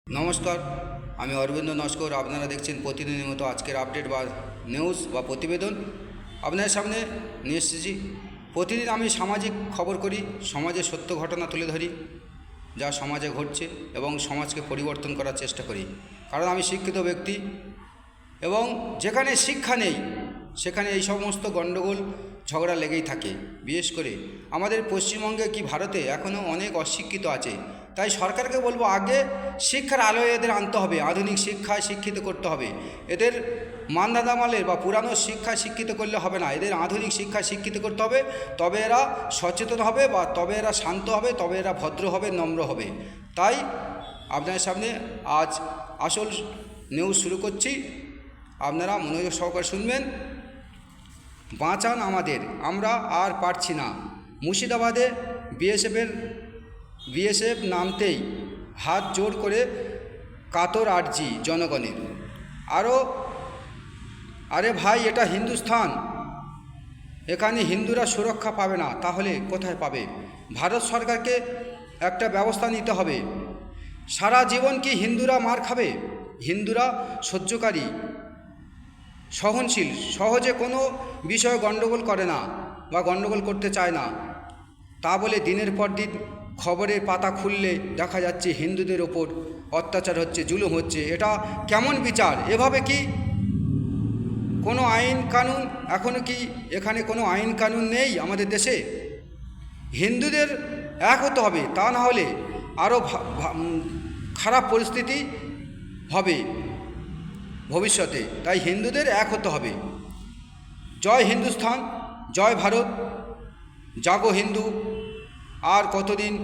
নমস্কার, আমি অরবিন্দ নস্কর। আপনারা দেখছেন প্রতিদিনের মতো আজকের আপডেট বা নিউজ বা প্রতিবেদন আপনাদের সামনে নিয়ে এসেছি। প্রতিদিন আমি সামাজিক খবর করি, সমাজের সত্য ঘটনা তুলে ধরি, যা সমাজে ঘটছে, এবং সমাজকে পরিবর্তন করার চেষ্টা করি। কারণ আমি শিক্ষিত ব্যক্তি, এবং যেখানে শিক্ষা নেই সেখানে এই সমস্ত গণ্ডগোল ঝগড়া লেগেই থাকে। বিশেষ করে আমাদের পশ্চিমবঙ্গে কি ভারতে এখনও অনেক অশিক্ষিত আছে। তাই সরকারকে বলবো, আগে শিক্ষার আলোয় এদের আনতে হবে, আধুনিক শিক্ষায় শিক্ষিত করতে হবে। এদের মানদাদামালের বা পুরানো শিক্ষায় শিক্ষিত করলে হবে না, এদের আধুনিক শিক্ষায় শিক্ষিত করতে হবে। তবে এরা সচেতন হবে, বা তবে এরা শান্ত হবে, তবে এরা ভদ্র হবে, নম্র হবে। তাই আপনাদের সামনে আজ আসল নিউজ শুরু করছি, আপনারা মনোযোগ সহকারে শুনবেন। বাঁচান আমাদের, আমরা আর পারছি না। মুর্শিদাবাদে বিএসএফ নামতেই হাত জোর করে কাতর আর্জি জনগণের। আরে ভাই, এটা হিন্দুস্থান, এখানে হিন্দুরা সুরক্ষা পাবে না, তাহলে কোথায় পাবে? ভারত সরকারকে একটা ব্যবস্থা নিতে হবে। সারা জীবন কি হিন্দুরা মার খাবে? হিন্দুরা সহ্যকারী, সহনশীল, সহজে কোনো বিষয়ে গণ্ডগোল করে না বা গণ্ডগোল করতে চায় না। তা বলে দিনের পর দিন খবরের পাতা খুললে দেখা যাচ্ছে হিন্দুদের ওপর অত্যাচার হচ্ছে, জুলুম হচ্ছে। এটা কেমন বিচার? এভাবে কি কোনো আইন কানুন, এখনও কি এখানে কোনো আইন কানুন নেই আমাদের দেশে? হিন্দুদের এক হতে হবে, তা না হলে আরও খারাপ পরিস্থিতি হবে ভবিষ্যতে। তাই হিন্দুদের এক হতে হবে। জয় হিন্দুস্থান, জয় ভারত, জাগো হিন্দু। আর কতদিন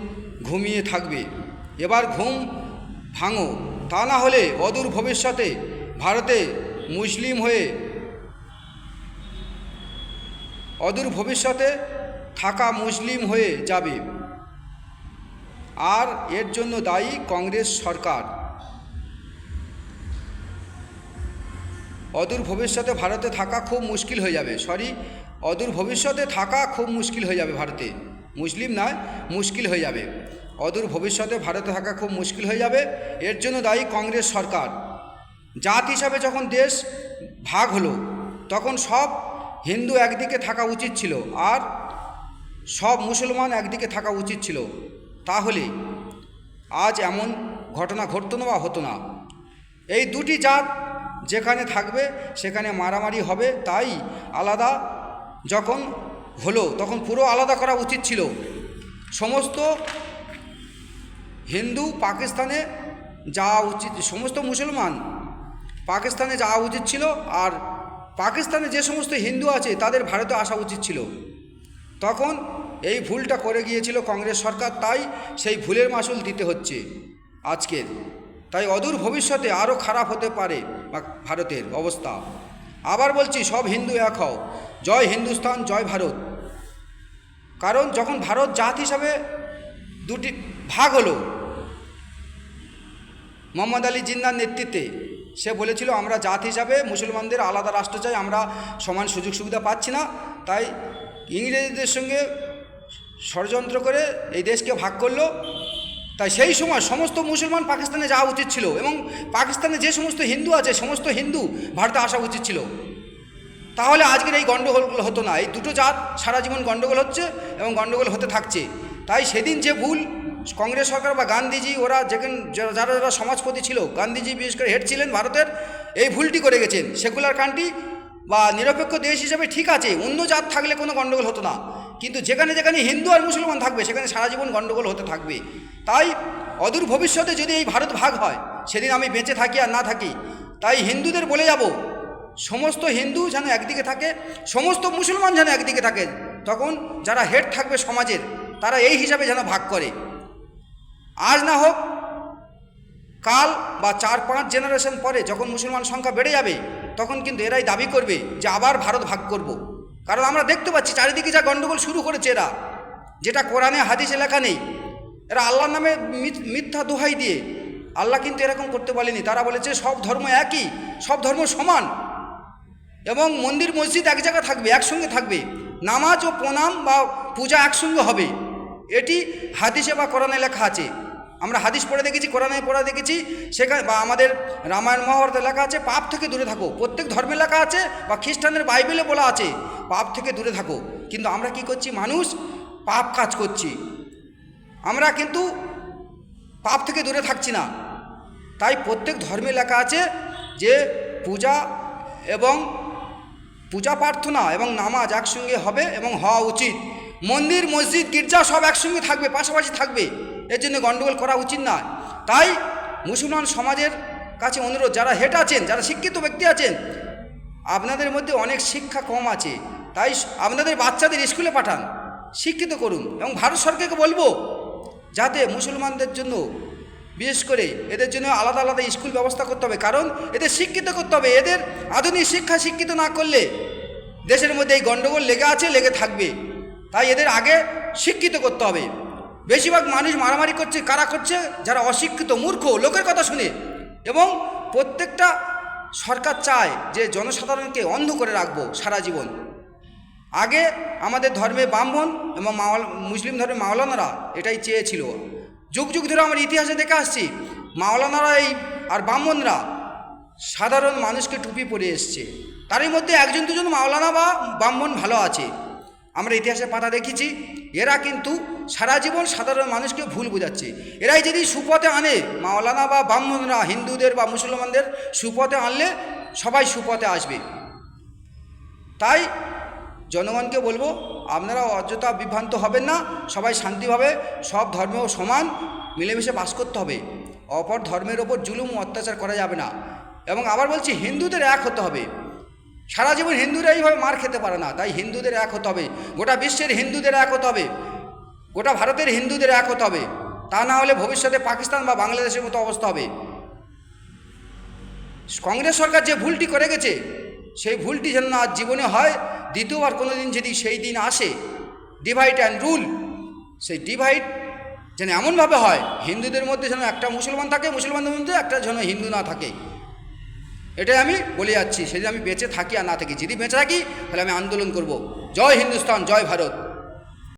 ঘুমিয়ে থাকবে? এবার ঘুম ভাঙো, তা না হলে অদূর ভবিষ্যতে ভারতে থাকা মুসলিম হয়ে যাবে। আর এর জন্য দায়ী কংগ্রেস সরকার। অদূর ভবিষ্যতে ভারতে থাকা খুব মুশকিল হয়ে যাবে। অদূর ভবিষ্যতে থাকা খুব মুশকিল হয়ে যাবে ভারতে, মুসলিম নয়, মুশকিল হয়ে যাবে। অদূর ভবিষ্যতে ভারতে থাকা খুব মুশকিল হয়ে যাবে। এর জন্য দায়ী কংগ্রেস সরকার। জাত হিসাবে যখন দেশ ভাগ হলো, তখন সব হিন্দু একদিকে থাকা উচিত ছিল, আর সব মুসলমান একদিকে থাকা উচিত ছিল। তাহলে আজ এমন ঘটনা ঘটতো না বা হতো না। এই দুটি জাত যেখানে থাকবে সেখানে মারামারি হবে। তাই আলাদা যখন হলো, তখন পুরো আলাদা করা উচিত ছিল। সমস্ত হিন্দু পাকিস্তানে যাওয়া উচিত, সমস্ত মুসলমান পাকিস্তানে যাওয়া উচিত ছিল, আর পাকিস্তানে যে সমস্ত হিন্দু আছে তাদের ভারতে আসা উচিত ছিল। তখন এই ভুলটা করে গিয়েছিল কংগ্রেস সরকার, তাই সেই ভুলের মাসুল দিতে হচ্ছে আজকের। তাই অদূর ভবিষ্যতে আরও খারাপ হতে পারে ভারতের অবস্থা। আবার বলছি, সব হিন্দু এক হও, জয় হিন্দুস্তান, জয় ভারত। কারণ যখন ভারত জাত হিসাবে দুটি ভাগ হলো, মোহাম্মদ আলী জিন্নার নেতৃত্বে, সে বলেছিল আমরা জাত হিসাবে মুসলমানদের আলাদা রাষ্ট্র চাই, আমরা সমান সুযোগ সুবিধা পাচ্ছি না। তাই ইংরেজদের সঙ্গে ষড়যন্ত্র করে এই দেশকে ভাগ করলো। তাই সেই সময় সমস্ত মুসলমান পাকিস্তানে যাওয়া উচিত ছিল, এবং পাকিস্তানে যে সমস্ত হিন্দু আছে সমস্ত হিন্দু ভারতে আসা উচিত ছিল। তাহলে আজকের এই গণ্ডগোলগুলো হতো না। এই দুটো জাত সারা জীবন গণ্ডগোল হচ্ছে এবং গণ্ডগোল হতে থাকছে। তাই সেদিন যে ভুল কংগ্রেস সরকার বা গান্ধীজি, ওরা যারা যারা সমাজপতি ছিল, গান্ধীজি বিশেষ করে হেড ছিলেন ভারতের, এই ভুলটি করে গেছেন। সেকুলার কান্ট্রি বা নিরপেক্ষ দেশ হিসেবে ঠিক আছে, অন্য জাত থাকলে কোনো গণ্ডগোল হতো না, কিন্তু যেখানে যেখানে হিন্দু আর মুসলমান থাকবে সেখানে সারা জীবন গণ্ডগোল হতে থাকবে। তাই অদূর ভবিষ্যতে যদি এই ভারত ভাগ হয়, সেদিন আমি বেঁচে থাকি আর না থাকি, তাই হিন্দুদের বলে যাব, সমস্ত হিন্দু যেন একদিকে থাকে, সমস্ত মুসলমান যেন একদিকে থাকে। তখন যারা হেড থাকবে সমাজের, তারা এই হিসাবে যেন ভাগ করে। আজ না হোক কাল বা 4-5 জেনারেশন পরে যখন মুসলমান সংখ্যা বেড়ে যাবে, তখন কিন্তু এরাই দাবি করবে যে আবার ভারত ভাগ করব। কারণ আমরা দেখতে পাচ্ছি চারিদিকে যা গণ্ডগোল শুরু করেছে এরা, যেটা কোরআনে হাদিসে লেখা নেই। এরা আল্লাহর নামে মিথ্যা দোহাই দিয়ে, আল্লাহ কিন্তু এরকম করতে বলেনি। তারা বলেছে সব ধর্ম একই, সব ধর্ম সমান, এবং মন্দির মসজিদ এক জায়গায় থাকবে, একসঙ্গে থাকবে, নামাজ ও প্রণাম বা পূজা একসঙ্গে হবে। এটি হাদিসে বা কোরআনে লেখা আছে। আমরা হাদিস পড়ে দেখেছি, কোরআনে পড়ে দেখেছি, সেখানে বা আমাদের রামায়ণ মহাভারতে লেখা আছে পাপ থেকে দূরে থাকো। প্রত্যেক ধর্মে লেখা আছে, বা খ্রিস্টানদের বাইবেলে বলা আছে পাপ থেকে দূরে থাকো। কিন্তু আমরা কি করছি? মানুষ পাপ কাজ করছি, আমরা কিন্তু পাপ থেকে দূরে থাকছি না। তাই প্রত্যেক ধর্মে লেখা আছে যে পূজা এবং পূজা প্রার্থনা এবং নামাজ একসঙ্গে হবে এবং হওয়া উচিত। মন্দির, মসজিদ, গির্জা সব একসঙ্গে থাকবে, পাশাপাশি থাকবে, এর জন্য গণ্ডগোল করা উচিত না। তাই মুসলমান সমাজের কাছে অনুরোধ, যারা হেড আছেন, যারা শিক্ষিত ব্যক্তি আছেন, আপনাদের মধ্যে অনেক শিক্ষা কম আছে, তাই আপনাদের বাচ্চাদের স্কুলে পাঠান, শিক্ষিত করুন। এবং ভারত সরকারকে বলবো যাতে মুসলমানদের জন্য বিশেষ করে এদের জন্য আলাদা আলাদা স্কুল ব্যবস্থা করতে হবে, কারণ এদের শিক্ষিত করতে হবে। এদের আধুনিক শিক্ষা শিক্ষিত না করলে দেশের মধ্যে এই গণ্ডগোল লেগে আছে, লেগে থাকবে। তাই এদের আগে শিক্ষিত করতে হবে। বেশিরভাগ মানুষ মারামারি করছে, কারা করছে? যারা অশিক্ষিত, মূর্খ, লোকের কথা শুনে। এবং প্রত্যেকটা সরকার চায় যে জনসাধারণকে অন্ধ করে রাখবো সারা জীবন। আগে আমাদের ধর্মে ব্রাহ্মণ এবং মুসলিম ধর্মে মাওলানারা এটাই চেয়েছিল। যুগ যুগ ধরে আমরা ইতিহাসে দেখে আসছি, মাওলানারা আর ব্রাহ্মণরা সাধারণ মানুষকে টুপি পরে এসছে। তারই মধ্যে একজন দুজন মাওলানা বা ব্রাহ্মণ ভালো আছে, আমরা ইতিহাসে পাতা দেখেছি। এরা কিন্তু সারা জীবন সাধারণ মানুষকে ভুল বোঝাচ্ছে। এরাই যদি সুপথে আনে, মাওলানা বা ব্রাহ্মণরা হিন্দুদের বা মুসলমানদের সুপথে আনলে সবাই সুপথে আসবে। তাই জনগণকে বলবো, আপনারা অযথা বিভ্রান্ত হবেন না, সবাই শান্তিভাবে সব ধর্মেও সমান মিলেমিশে বাস করতে হবে। অপর ধর্মের ওপর জুলুম অত্যাচার করা যাবে না। এবং আবার বলছি, হিন্দুদের এক হতে হবে। সারা জীবন হিন্দুরা এইভাবে মার খেতে পারে না, তাই হিন্দুদের এক হতে হবে। গোটা বিশ্বের হিন্দুদের এক হতে হবে, গোটা ভারতের হিন্দুদের এক হতে হবে। তা না হলে ভবিষ্যতে পাকিস্তান বা বাংলাদেশের মতো অবস্থা হবে। কংগ্রেস সরকার যে ভুলটি করে গেছে, সেই ভুলটি যেন না জীবনে হয়। দ্বিতীয়বার কোনো দিন যদি সেই দিন আসে, ডিভাইড অ্যান্ড রুল, সেই ডিভাইড যেন এমনভাবে হয় হিন্দুদের মধ্যে যেন একটা মুসলমান থাকে, মুসলমানদের মধ্যে একটা যেন হিন্দু না থাকে। এটাই আমি বলে যাচ্ছি। সেদিন আমি বেঁচে থাকি আর না থাকি, যদি বেঁচে থাকি তাহলে আমি আন্দোলন করব। জয় হিন্দুস্তান, জয় ভারত।